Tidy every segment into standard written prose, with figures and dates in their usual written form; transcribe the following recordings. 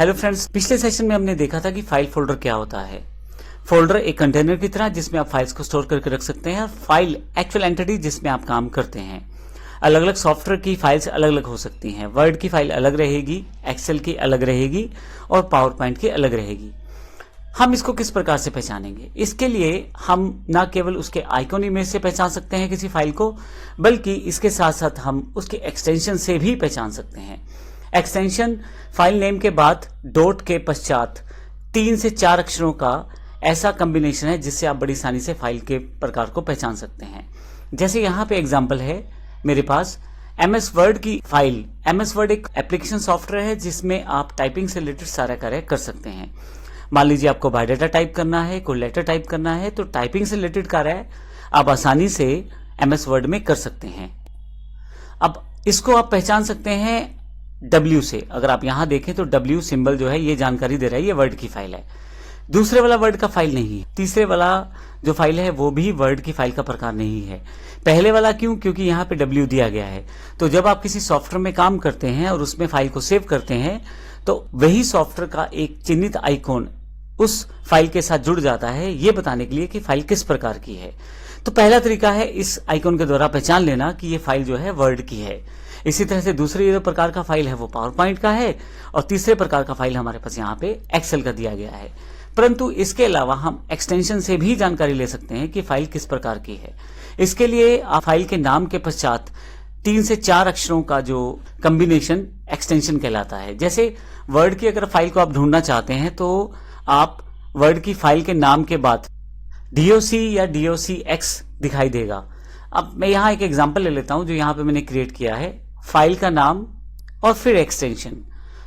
Hello friends, पिछले session में हमने देखा था कि फाइल फोल्डर क्या होता है। फोल्डर एक कंटेनर की तरह जिसमें आप फाइल्स को स्टोर करके रख सकते हैं, और फाइल एक्चुअल एंटिटी जिसमें आप काम करते हैं। अलग अलग सॉफ्टवेयर की फाइल्स अलग अलग हो सकती हैं। वर्ड की फाइल अलग रहेगी, एक्सेल की अलग रहेगी और पावर पॉइंट की अलग रहेगी। हम इसको किस प्रकार से पहचानेंगे? इसके लिए हम न केवल उसके आइकॉन इमेज से पहचान सकते हैं किसी फाइल को, बल्कि इसके साथ साथ हम उसके एक्सटेंशन से भी पहचान सकते हैं। एक्सटेंशन फाइल नेम के बाद डॉट के पश्चात 3 से 4 अक्षरों का ऐसा कॉम्बिनेशन है जिससे आप बड़ी आसानी से फाइल के प्रकार को पहचान सकते हैं। जैसे यहाँ पे एग्जांपल है मेरे पास MS वर्ड की फाइल। MS वर्ड एक एप्लीकेशन सॉफ्टवेयर है जिसमें आप टाइपिंग से रिलेटेड सारा कार्य कर सकते हैं। मान लीजिए आपको बायोडाटा टाइप करना है, कोई लेटर टाइप करना है, तो टाइपिंग से रिलेटेड कार्य आप आसानी से MS वर्ड में कर सकते हैं। अब इसको आप पहचान सकते हैं W से। अगर आप यहां देखें तो W सिंबल जो है ये जानकारी दे रहा है ये वर्ड की फाइल है। दूसरे वाला वर्ड का फाइल नहीं है। तीसरे वाला जो फाइल है वो भी वर्ड की फाइल का प्रकार नहीं है। पहले वाला क्यों? क्योंकि यहाँ पे W दिया गया है। तो जब आप किसी सॉफ्टवेयर में काम करते हैं और उसमें फाइल को सेव करते हैं तो वही सॉफ्टवेयर का एक चिन्हित आइकॉन उस फाइल के साथ जुड़ जाता है, ये बताने के लिए कि फाइल किस प्रकार की है। तो पहला तरीका है इस आइकॉन के द्वारा पहचान लेना कि ये फाइल जो है वर्ड की है। इसी तरह से दूसरे जो प्रकार का फाइल है वो पावर पॉइंट का है, और तीसरे प्रकार का फाइल हमारे पास यहाँ पे एक्सेल का दिया गया है। परंतु इसके अलावा हम एक्सटेंशन से भी जानकारी ले सकते हैं कि फाइल किस प्रकार की है। इसके लिए आप फाइल के नाम के पश्चात 3 से 4 अक्षरों का जो कॉम्बिनेशन एक्सटेंशन कहलाता है। जैसे वर्ड की अगर फाइल को आप ढूंढना चाहते हैं तो आप वर्ड की फाइल के नाम के बाद DOC या DOCX दिखाई देगा। अब मैं यहाँ एक एग्जांपल ले लेता हूं जो यहाँ पे मैंने क्रिएट किया है। फाइल का नाम और फिर एक्सटेंशन।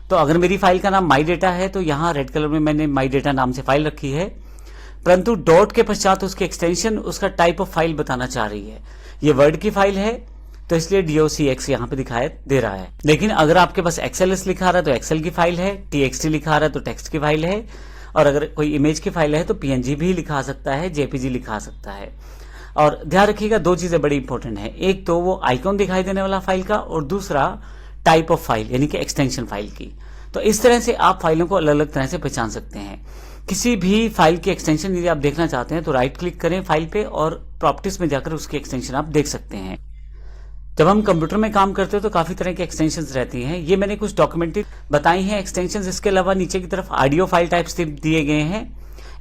तो अगर मेरी फाइल का नाम माई डेटा है तो यहाँ रेड कलर में मैंने माई डेटा नाम से फाइल रखी है, परंतु डॉट के पश्चात उसके एक्सटेंशन उसका टाइप ऑफ फाइल बताना चाह रही है। ये वर्ड की फाइल है तो इसलिए DOCX यहाँ पे दिखाई दे रहा है। लेकिन अगर आपके पास XLS लिखा रहा है तो एक्सेल की फाइल है, TXT लिखा रहा है तो टेक्स्ट की फाइल है, और अगर कोई इमेज की फाइल है तो PNG भी लिखा सकता है, JPG लिखा सकता है। और ध्यान रखिएगा, 2 चीजें बड़ी इंपॉर्टेंट है। एक तो वो आइकॉन दिखाई देने वाला फाइल का, और दूसरा टाइप ऑफ फाइल यानी कि एक्सटेंशन फाइल की। तो इस तरह से आप फाइलों को अलग अलग तरह से पहचान सकते हैं। किसी भी फाइल की एक्सटेंशन यदि आप देखना चाहते हैं तो राइट क्लिक करें फाइल पे और प्रॉपर्टीज में जाकर उसकी एक्सटेंशन आप देख सकते हैं। जब हम कंप्यूटर में काम करते हैं तो काफी तरह की एक्सटेंशंस रहती हैं। ये मैंने कुछ डॉक्यूमेंट्री बताई हैं एक्सटेंशंस। इसके अलावा नीचे की तरफ ऑडियो फाइल टाइप्स दिए गए हैं।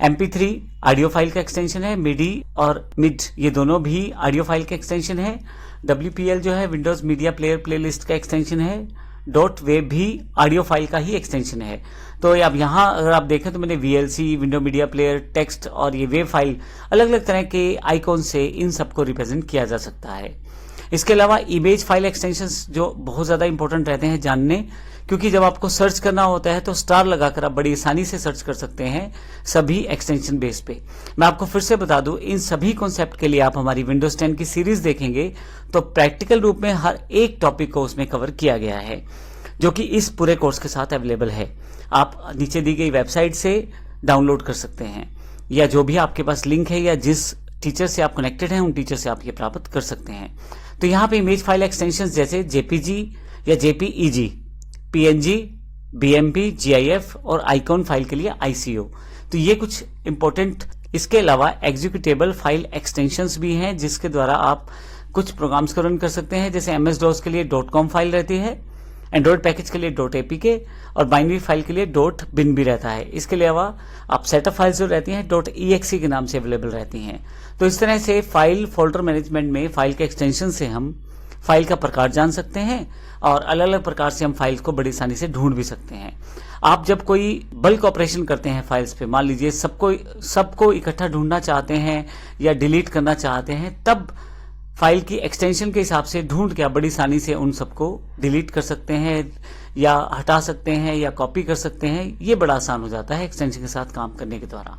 MP3 ऑडियो फाइल का एक्सटेंशन है, MIDI और MID ये दोनों भी ऑडियो फाइल का एक्सटेंशन है। WPL जो है विंडोज मीडिया प्लेयर प्लेलिस्ट का एक्सटेंशन है। .web भी ऑडियो फाइल का ही एक्सटेंशन है। तो अब यहाँ अगर आप देखें तो मैंने VLC, window media player, text और ये वेब फाइल अलग अलग तरह के आइकॉन से इन सबको रिप्रेजेंट किया जा सकता है। इसके अलावा इमेज फाइल एक्सटेंशंस जो बहुत ज्यादा इंपॉर्टेंट रहते हैं जानने, क्योंकि जब आपको सर्च करना होता है तो स्टार लगाकर आप बड़ी आसानी से सर्च कर सकते हैं सभी एक्सटेंशन बेस पे। मैं आपको फिर से बता दूं, इन सभी कॉन्सेप्ट के लिए आप हमारी विंडोज 10 की सीरीज देखेंगे तो प्रैक्टिकल रूप में हर एक टॉपिक को उसमें कवर किया गया है, जो कि इस पूरे कोर्स के साथ अवेलेबल है। आप नीचे दी गई वेबसाइट से डाउनलोड कर सकते हैं, या जो भी आपके पास लिंक है या जिस टीचर से आप कनेक्टेड हैं उन टीचर से आप ये प्राप्त कर सकते हैं। तो यहाँ पे इमेज फाइल एक्सटेंशन जैसे JPG या JPEG, PNG, BMP, GIF और आइकॉन फाइल के लिए ICO। तो ये कुछ इंपॉर्टेंट। इसके अलावा एग्जीक्यूटेबल फाइल एक्सटेंशंस भी हैं जिसके द्वारा आप कुछ प्रोग्राम्स को रन कर सकते हैं। जैसे MS-DOS के लिए .com फाइल रहती है, एंड्रॉइड पैकेज के लिए .apk और बाइनरी फाइल के लिए .bin भी रहता है। इसके अलावा आप सेटअप फाइल्स जो रहती हैं .exe के नाम से अवेलेबल रहती हैं। तो इस तरह से फाइल फोल्डर मैनेजमेंट में फाइल के एक्सटेंशन से हम फाइल का प्रकार जान सकते हैं और अलग अलग प्रकार से हम फाइल्स को बड़ी आसानी से ढूंढ भी सकते हैं। आप जब कोई बल्क ऑपरेशन करते हैं फाइल्स पे, मान लीजिए सबको इकट्ठा ढूंढना चाहते हैं या डिलीट करना चाहते हैं, तब फाइल की एक्सटेंशन के हिसाब से ढूंढ के आप बड़ी आसानी से उन सबको डिलीट कर सकते हैं या हटा सकते हैं या कॉपी कर सकते हैं। ये बड़ा आसान हो जाता है एक्सटेंशन के साथ काम करने के द्वारा।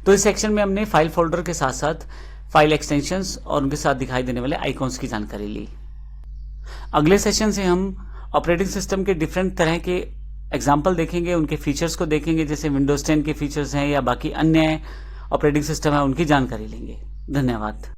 तो इस सेक्शन में हमने फाइल फोल्डर के साथ साथ फाइल एक्सटेंशंस और उनके साथ दिखाई देने वाले आइकॉन्स की जानकारी ली। अगले सेशन से हम ऑपरेटिंग सिस्टम के डिफरेंट तरह के एग्जाम्पल देखेंगे, उनके फीचर्स को देखेंगे, जैसे विंडोज 10 के फीचर्स हैं या बाकी अन्य ऑपरेटिंग सिस्टम है उनकी जानकारी लेंगे। धन्यवाद।